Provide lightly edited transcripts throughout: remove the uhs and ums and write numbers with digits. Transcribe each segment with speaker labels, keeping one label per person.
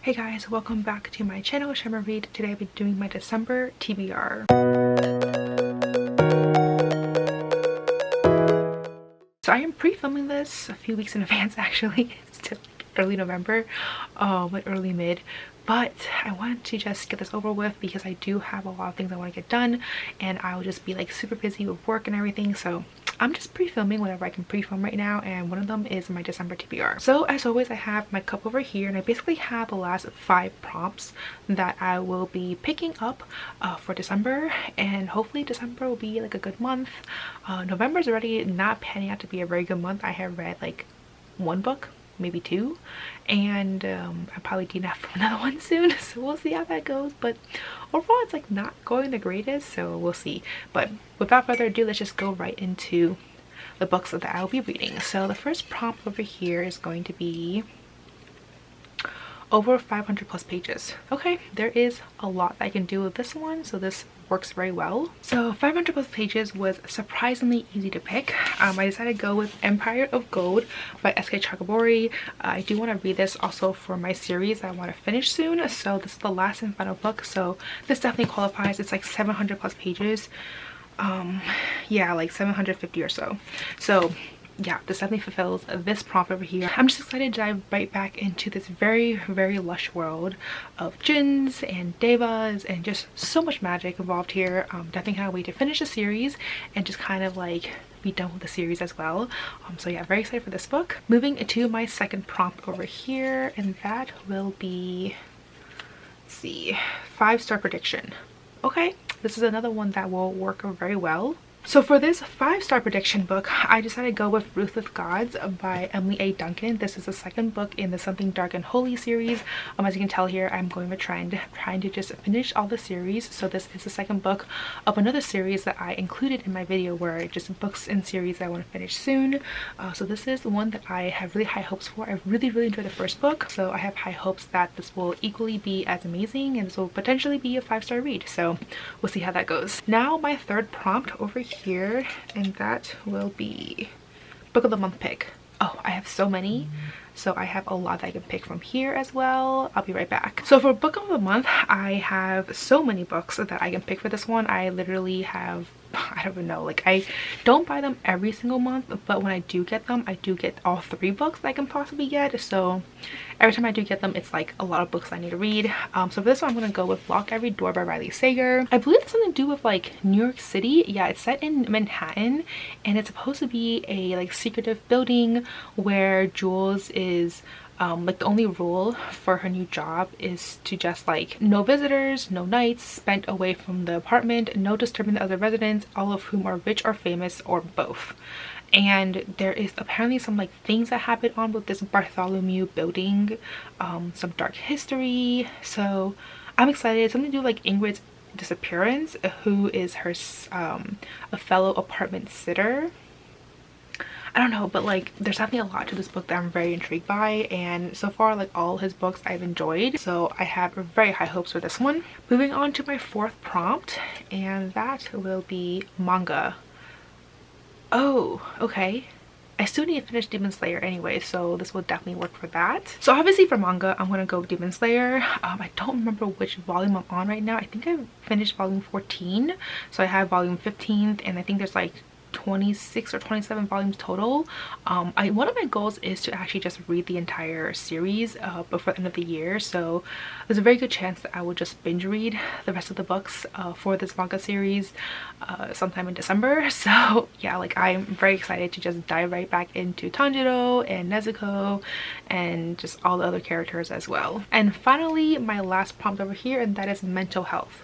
Speaker 1: Hey guys, welcome back to my channel, Shimmer Read. Today I'll be doing my December TBR. So I am pre-filming this a few weeks in advance actually. It's still early November, like early mid. But I want to just get this over with because I do have a lot of things I want to get done and I will just be like super busy with work and everything. So I'm just pre-filming whenever I can pre-film right now, and one of them is my December TBR. So as always, I have my cup over here and I basically have the last 5 prompts that I will be picking up for December, and hopefully December will be like a good month. November is already not panning out to be a very good month. I have read like 1 book, maybe 2, and I probably DNF another one soon, so we'll see how that goes. But overall it's like not going the greatest, so we'll see. But without further ado, let's just go right into the books that I'll be reading. So the first prompt over here is going to be over 500 plus pages. Okay, there is a lot that I can do with this one, so this works very well. So 500 plus pages was surprisingly easy to pick. I decided to go with Empire of Gold by S.K. Chakabori. I do want to read this also for my series I want to finish soon, so this is the last and final book, so this definitely qualifies. It's like 700 plus pages. Yeah, like 750 or so. So yeah, this definitely fulfills this prompt over here. I'm just excited to dive right back into this very lush world of jinns and devas and just so much magic involved here. Definitely can't wait to finish the series and just kind of like be done with the series as well. So yeah, very excited for this book. Moving to my second prompt over here, and that will be, let's see, 5-star prediction. Okay, this is another one that will work very well. So for this 5-star prediction book, I decided to go with Ruth with Gods by Emily A. Duncan. This is the second book in the Something Dark and Holy series. As you can tell here, I'm going with trying to just finish all the series. So this is the second book of another series that I included in my video, where just books and series that I want to finish soon. So this is the one that I have really high hopes for. I really enjoyed the first book, so I have high hopes that this will equally be as amazing and this will potentially be a 5-star read. So we'll see how that goes. Now my third prompt over here, and that will be book of the month pick. Oh, I have so many, so I have a lot that I can pick from here as well. I'll be right back. So for book of the month, I have so many books that I can pick for this one. I literally have, I don't even know, like I don't buy them every single month, but when I do get them, I do get all 3 books that I can possibly get. So every time I do get them, it's like a lot of books I need to read. So for this one, I'm gonna go with Lock Every Door by Riley Sager. I believe it's something to do with like New York City. Yeah, it's set in Manhattan, and it's supposed to be a like secretive building where Jules is like the only rule for her new job is to just like no visitors, no nights spent away from the apartment, no disturbing the other residents, all of whom are rich or famous or both. And there is apparently some like things that happen on with this Bartholomew building, some dark history. So I'm excited. It's something to do with like Ingrid's disappearance, who is her a fellow apartment sitter. I don't know, but like there's definitely a lot to this book that I'm very intrigued by, and so far like all his books I've enjoyed, so I have very high hopes for this one. Moving on to my 4th prompt, and that will be manga. Oh, okay. I still need to finish Demon Slayer anyway, so this will definitely work for that. So obviously for manga, I'm gonna go with Demon Slayer. I don't remember which volume I'm on right now. I think I finished volume 14, so I have volume 15, and I think there's like 26 or 27 volumes total. One of my goals is to actually just read the entire series before the end of the year, so there's a very good chance that I will just binge read the rest of the books for this manga series sometime in December. So yeah, like I'm very excited to just dive right back into Tanjiro and Nezuko and just all the other characters as well. And finally, my last prompt over here, and that is mental health.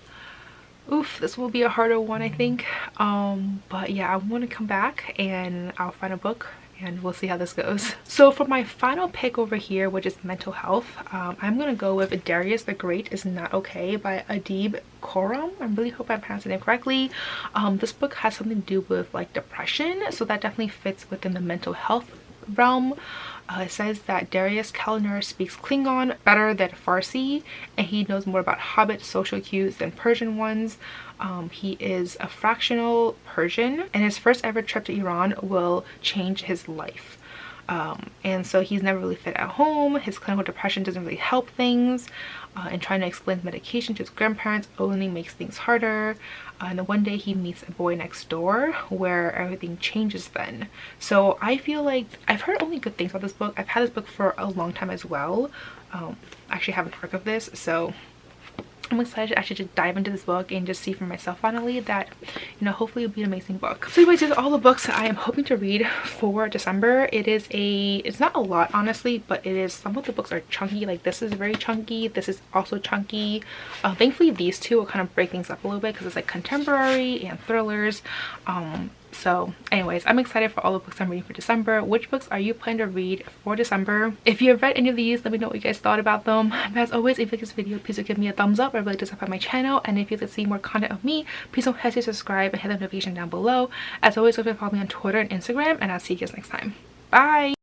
Speaker 1: Oof, this will be a harder one, I think. But yeah, I want to come back and I'll find a book and we'll see how this goes. So for my final pick over here, which is mental health, I'm gonna go with Darius the Great Is Not Okay by Adib Khorram. I really hope I pronounced the name correctly. This book has something to do with like depression, so that definitely fits within the mental health realm. It says that Darius Kaliner speaks Klingon better than Farsi, and he knows more about Hobbit social cues than Persian ones. He is a fractional Persian, and his first ever trip to Iran will change his life. And so he's never really fit at home. His clinical depression doesn't really help things, and trying to explain his medication to his grandparents only makes things harder. And then one day he meets a boy next door where everything changes then. So I feel like I've heard only good things about this book. I've had this book for a long time as well. I actually haven't heard of this, so I'm excited to actually just dive into this book and just see for myself finally that, you know, hopefully it'll be an amazing book. So anyways, these are all the books that I am hoping to read for December. It's not a lot honestly, but it is, some of the books are chunky. Like this is very chunky, this is also chunky. Thankfully these two will kind of break things up a little bit because it's like contemporary and thrillers. So anyways, I'm excited for all the books I'm reading for December. Which books are you planning to read for December? If you have read any of these, let me know what you guys thought about them. But as always, if you like this video, please do give me a thumbs up. I really do support my channel. And if you'd like to see more content of me, please don't hesitate to subscribe and hit the notification down below. As always, don't forget to follow me on Twitter and Instagram, and I'll see you guys next time. Bye!